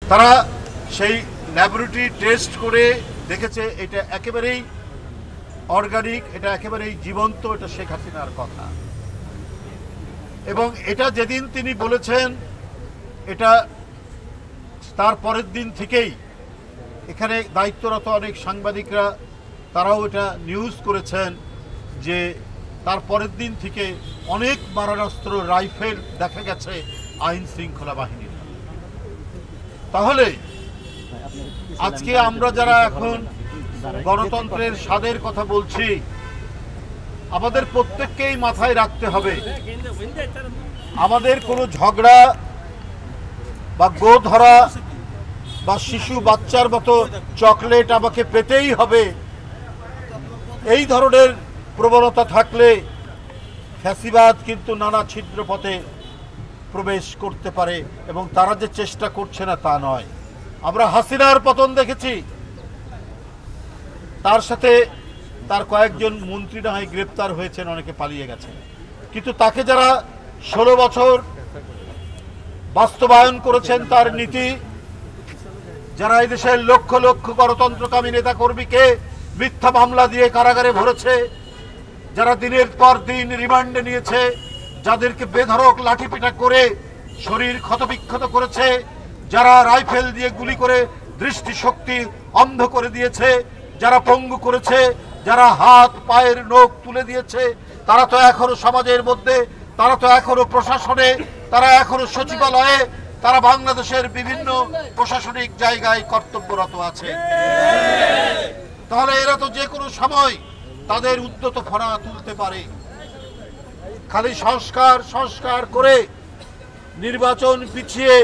তারা সেই laboratory test করে দেখেছে এটা একেবারেই অর্গানিক, এটা একেবারেই জীবন্ত, এটা শেখ হাসিনার কথা। এবং এটা যেদিন তিনি বলেছেন, এটা তার পরের দিন থেকেই এখানে দায়িত্বরত অনেক সাংবাদিকরা তারাও এটা নিউজ করেছেন যে তার পরের দিন থেকে অনেক মারণাস্ত্র, রাইফেল দেখা গেছে আইন শৃঙ্খলা বাহিনীর। তাহলে আজকে আমরা যারা এখন গণতন্ত্রের স্বাদের কথা বলছি, আমাদের প্রত্যেককেই মাথায় রাখতে হবে, আমাদের কোনো ঝগড়া বা গো ধরা বা শিশু বাচ্চার মতো চকলেট আমাকে পেতেই হবে, এই ধরনের প্রবণতা থাকলে ফ্যাসিবাদ কিন্তু নানা ছিদ্র পথে প্রবেশ করতে পারে। এবং তারা যে চেষ্টা করছে না তা নয়। আমরা হাসিনার পতন দেখেছি, তার সাথে তার কয়েকজন মন্ত্রী না হয় গ্রেপ্তার হয়েছেন, অনেকে পালিয়ে গেছেন, কিন্তু তাকে যারা 16 বছর বাস্তবায়ন করেছেন তার নীতি, যারা এই দেশের লক্ষ লক্ষ গণতন্ত্রকামী নেতা কর্মীকে মিথ্যা মামলা দিয়ে কারাগারে ভরেছে, যারা দিনের পর দিন রিমান্ডে নিয়েছে, যাদেরকে বেধড়ক লাঠিপিটা করে শরীর ক্ষতবিক্ষত করেছে, যারা রাইফেল দিয়ে গুলি করে দৃষ্টিশক্তি অন্ধ করে দিয়েছে, যারা পঙ্গু করেছে, যারা হাত পায়ের নখ তুলে দিয়েছে, তারা তো এখনো সমাজের মধ্যে, তারা তো এখনো প্রশাসনে, তারা এখনো সচিবালয়ে, তারা বাংলাদেশের বিভিন্ন প্রশাসনিক জায়গায় কর্তব্যরত আছে। তাহলে এরা তো যে কোনো সময় তাদের উদ্যত ফনা তুলতে পারে। খালি সংস্কার সংস্কার করে নির্বাচন পিছিয়ে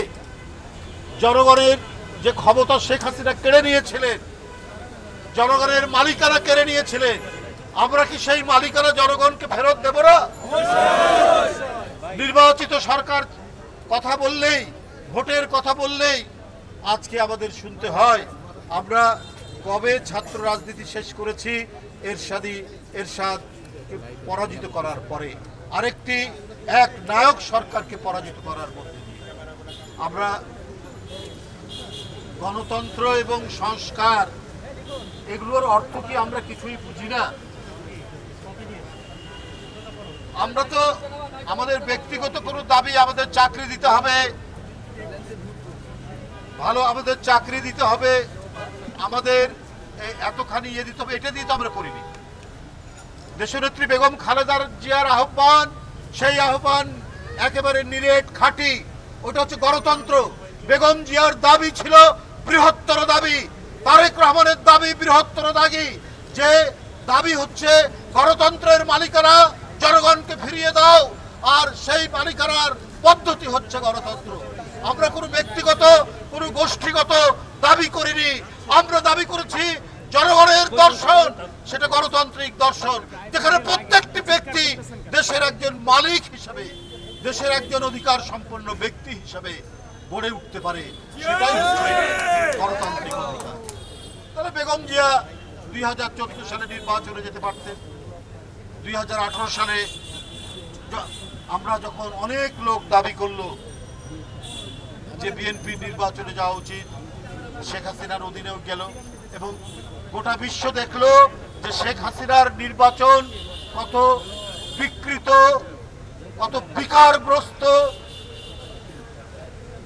জনগণের যে ক্ষমতা শেখ হাসিনা কেড়ে নিয়েছিলেন, জনগণের মালিকানা কেড়ে নিয়েছিলেন, আমরা কি সেই মালিকানা জনগণকে ফেরত দেব না? নির্বাচিত সরকার কথা বললেই, ভোটের কথা বললেই আজকে আমাদের শুনতে হয় আমরা কবে ছাত্র রাজনীতি শেষ করেছি এরশাদ পরাজিত করার পরে, আরেকটি এক নায়ক সরকারকে পরাজিত করার মধ্যে দিয়ে। আমরা গণতন্ত্র এবং সংস্কার এগুলোর অর্থ কি আমরা কিছুই বুঝি না? আমরা তো আমাদের ব্যক্তিগত কোনো দাবি, আমাদের চাকরি দিতে হবে, ভালো আমাদের চাকরি দিতে হবে, আমাদের এতখানি ইয়ে দিতে হবে, এটা দিয়ে তো আমরা করিনি। দেশনেত্রী বেগম খালেদা জিয়ার আহ্বান, সেই আহ্বান একেবারে নিরেট খাঁটি, ওটা হচ্ছে গণতন্ত্র। বেগম জিয়ার দাবি ছিল বৃহত্তর দাবি, তারেক রহমানের দাবি বৃহত্তর দাবি, যে দাবি হচ্ছে গণতন্ত্রের মালিকানা জনগণকে ফিরিয়ে দাও, আর সেই মালিকানার পদ্ধতি হচ্ছে গণতন্ত্র। আমরা কোনো ব্যক্তিগত, কোনো গোষ্ঠীগত দাবি করিনি, আমরা দাবি করেছি জনগণের দর্শন, সেটা গণতান্ত্রিক দর্শন, যেখানে প্রত্যেকটি ব্যক্তি দেশের একজন মালিক হিসেবে, দেশের একজন অধিকার সম্পন্ন ব্যক্তি হিসেবে গড়ে উঠতে পারে, সেটাই হচ্ছে গণতান্ত্রিক অধিকার। তাহলে বেগম জিয়া 2014 সালে নির্বাচনে যেতে পারতেন। 2018 সালে আমরা যখন অনেক লোক দাবি করলো যে বিএনপি নির্বাচনে যাওয়া উচিত, শেখ হাসিনার অধীনেও গেল এবং গোটা বিশ্ব দেখলো যে শেখ হাসিনার নির্বাচন কত বিকৃত, কত বিকারগ্রস্ত,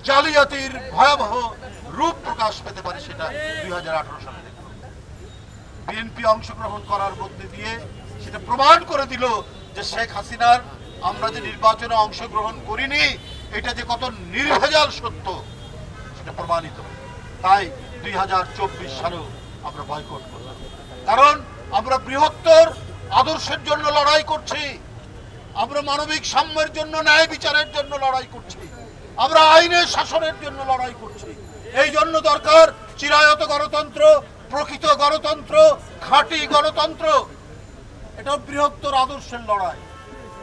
জালিয়াতির ভয়াবহ রূপ প্রকাশ পেতে পারে, সেটা 2018 সালে দেখল। বিএনপি অংশগ্রহণ করার মধ্যে দিয়ে সেটা প্রমাণ করে দিল যে শেখ হাসিনার আমরা যে নির্বাচনে অংশগ্রহণ করিনি এটা যে কত নির্ভেজাল সত্য, সেটা প্রমাণিত। তাই 2024 সালেও আমরা বয়কট করলাম, কারণ আমরা বৃহত্তর আদর্শের জন্য লড়াই করছি, আমরা মানবিক সাম্যের জন্য, ন্যায় বিচারের জন্য লড়াই করছি, আমরা আইনের শাসনের জন্য লড়াই করছি। এই জন্য দরকার চিরায়ত গণতন্ত্র, প্রকৃত গণতন্ত্র, খাঁটি গণতন্ত্র। এটা বৃহত্তর আদর্শের লড়াই,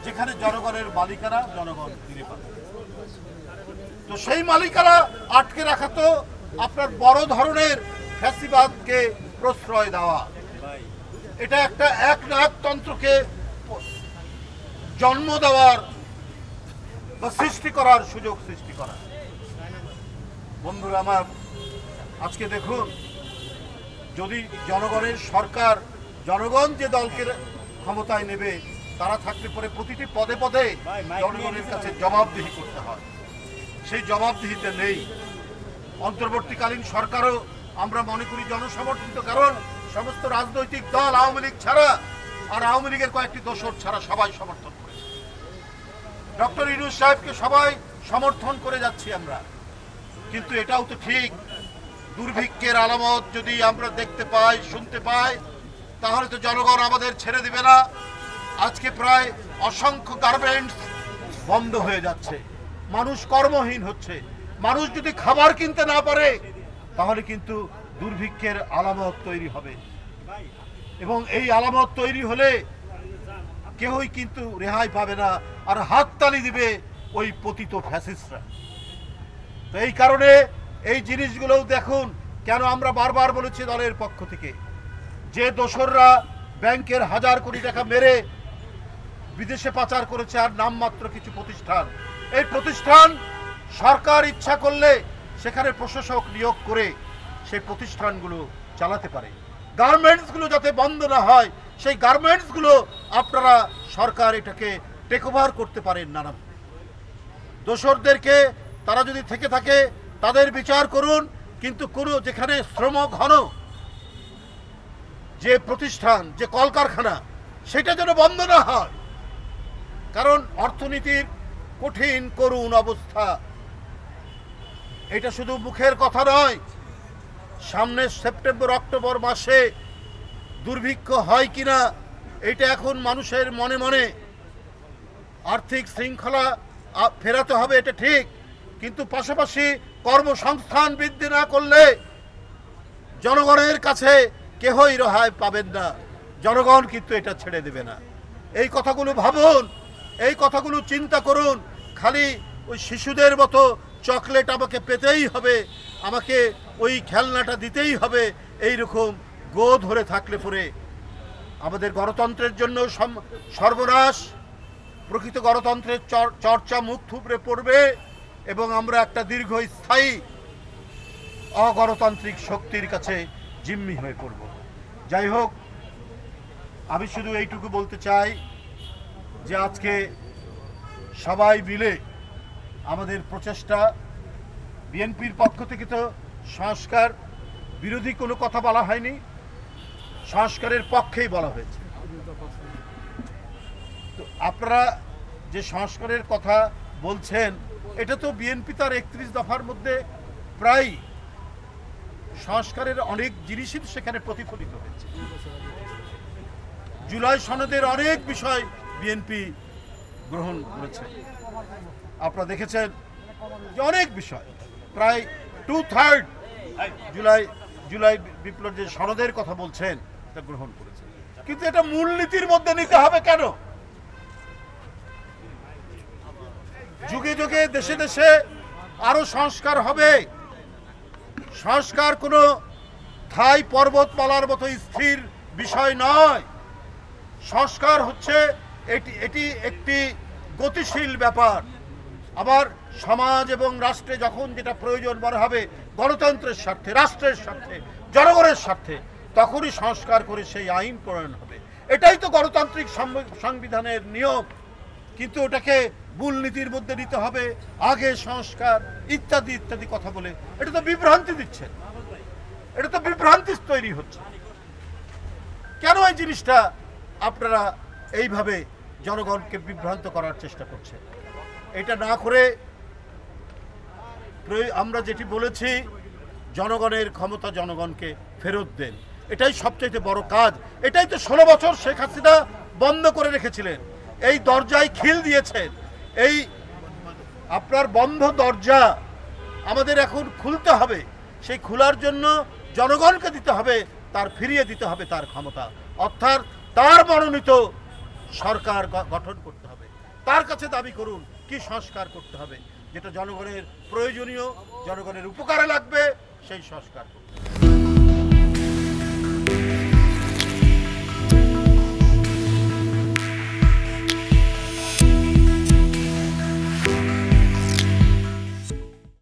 যেখানে জনগণের মালিকানা জনগণ ফিরে পাবে। তো সেই মালিকানা আটকে রাখা তো আপনার বড় ধরনের ফ্যাসিবাদকে প্রশ্রয় দেওয়া, এটা একটা একনায়কতন্ত্রকে জন্ম দেওয়ার বা সৃষ্টি করার সুযোগ সৃষ্টি করা। বন্ধুরা আমার, আজকে দেখুন, যদি জনগণের সরকার, জনগণ যে দলকে ক্ষমতায় নেবে, তারা থাকলে পরে প্রতিটি পদে পদে জনগণের কাছে জবাবদিহি করতে হয়। সেই জবাবদিহিতে নেই। অন্তর্বর্তীকালীন সরকারও আমরা মনে করি জনসমর্থিত, কারণ সমস্ত রাজনৈতিক দল আওয়ামী লীগ ছাড়া আর আওয়ামী লীগের কয়েকটি দোসর ছাড়া সবাই সমর্থন করেছে। ডক্টর ইউনূস সাহেবকে সবাই সমর্থন করে যাচ্ছি আমরা। কিন্তু এটাও তো ঠিক, দুর্ভিক্ষের আলামত যদি আমরা দেখতে পাই, শুনতে পাই, তাহলে তো জনগণ আমাদের ছেড়ে দিবে না। আজকে প্রায় অসংখ্য গার্মেন্টস বন্ধ হয়ে যাচ্ছে, মানুষ কর্মহীন হচ্ছে। মানুষ যদি খাবার কিনতে না পারে, তাহলে কিন্তু দুর্ভিক্ষের আলামত তৈরি হবে, এবং এই আলামত তৈরি হলে কেউই কিন্তু রেহাই পাবে না, আর হাততালি দিবে ওই পতিত ফ্যাসিস্টরা। তো এই কারণে এই জিনিসগুলোও দেখুন, কেন আমরা বারবার বলেছি দলের পক্ষ থেকে, যে দোসররা ব্যাংকের 1000 কোটি টাকা মেরে বিদেশে পাচার করেছে, আর নামমাত্র কিছু প্রতিষ্ঠান, এই প্রতিষ্ঠান সরকার ইচ্ছা করলে সেখানে প্রশাসক নিয়োগ করে সেই প্রতিষ্ঠানগুলো চালাতে পারে। গার্মেন্টসগুলো যাতে বন্ধ না হয়, সেই গার্মেন্টসগুলো আপনারা সরকার এটাকে টেক ওভার করতে পারেন। নানা দোসরদেরকে, তারা যদি থেকে থাকে তাদের বিচার করুন, কিন্তু কোনো যেখানে শ্রম ঘন যে প্রতিষ্ঠান, যে কলকারখানা, সেটা যেন বন্ধ না হয়। কারণ অর্থনীতির কঠিন করুণ অবস্থা, এটা শুধু মুখের কথা নয়। সামনে সেপ্টেম্বর অক্টোবর মাসে দুর্ভিক্ষ হয় কিনা, এটা এখন মানুষের মনে মনে। আর্থিক শৃঙ্খলা ফেরাতে হবে, এটা ঠিক, কিন্তু পাশাপাশি কর্মসংস্থান বৃদ্ধি না করলে জনগণের কাছে কেহই রেহাই পাবেন না। জনগণ কিন্তু এটা ছেড়ে দেবে না। এই কথাগুলো ভাবুন, এই কথাগুলো চিন্তা করুন। খালি ওই শিশুদের মতো চকলেট আমাকে পেতেই হবে, আমাকে ওই খেলনাটা দিতেই হবে, এই রকম গো ধরে থাকলে পরে আমাদের গণতন্ত্রের জন্য সর্বনাশ, প্রকৃত গণতন্ত্রের চর্চা মুখ থুবড়ে পড়বে, এবং আমরা একটা দীর্ঘস্থায়ী অগণতান্ত্রিক শক্তির কাছে জিম্মি হয়ে পড়ব। যাই হোক, আমি শুধু এইটুকু বলতে চাই যে আজকে সবাই মিলে আমাদের প্রচেষ্টা, বিএনপির পক্ষ থেকে তো সংস্কার বিরোধী কোনো কথা বলা হয়নি, সংস্কারের পক্ষেই বলা হয়েছে। তো আপনারা যে সংস্কারের কথা বলছেন, এটা তো বিএনপি তার 31 দফার মধ্যে প্রায় সংস্কারের অনেক জিনিসই সেখানে প্রতিফলিত হয়েছে। জুলাই সনদের অনেক বিষয় বিএনপি গ্রহণ করেছে। আপনারা দেখেছেন যে অনেক বিষয়, প্রায় 2/3 জুলাই বিপ্লব যে সনদের কথা বলছেন তা গ্রহণ করেছে। কিন্তু এটা মূলনীতির মধ্যে নিতে হবে কেন? যুগে যুগে দেশে দেশে আরো সংস্কার হবে। সংস্কার কোনো থাই পর্বতমালার মতো স্থির বিষয় নয়। সংস্কার হচ্ছে এটি একটি গতিশীল ব্যাপার। আবার সমাজ এবং রাষ্ট্রে যখন যেটা প্রয়োজন মনে হবে, গণতন্ত্রের স্বার্থে, রাষ্ট্রের স্বার্থে, জনগণের স্বার্থে, তখনই সংস্কার করে সেই আইন প্রণয়ন হবে। এটাই তো গণতান্ত্রিক সংবিধানের নিয়ম। কিন্তু ওটাকে মূলনীতির মধ্যে নিতে হবে, আগে সংস্কার ইত্যাদি ইত্যাদি কথা বলে এটা তো বিভ্রান্তি দিচ্ছে, এটা তো বিভ্রান্তি তৈরি হচ্ছে। কেন এই জিনিসটা আপনারা এইভাবে জনগণকে বিভ্রান্ত করার চেষ্টা করছেন? এটা না করে আমরা যেটি বলেছি, জনগণের ক্ষমতা জনগণকে ফেরত দেন, এটাই সবচাইতে বড় কাজ। এটাই তো 16 বছর শেখ হাসিনা বন্ধ করে রেখেছিলেন। এই দরজায় খিল দিয়েছেন। এই আপনার বন্ধ দরজা আমাদের এখন খুলতে হবে। সেই খোলার জন্য জনগণকে দিতে হবে, তার ফিরিয়ে দিতে হবে তার ক্ষমতা, অর্থাৎ তার মনোনীত সরকার গঠন করতে হবে। তার কাছে দাবি করুন কি সংস্কার করতে হবে, যেটা জনগণের প্রয়োজনীয়, জনগণের উপকারে লাগবে, সেই সংস্কার করতে হবে।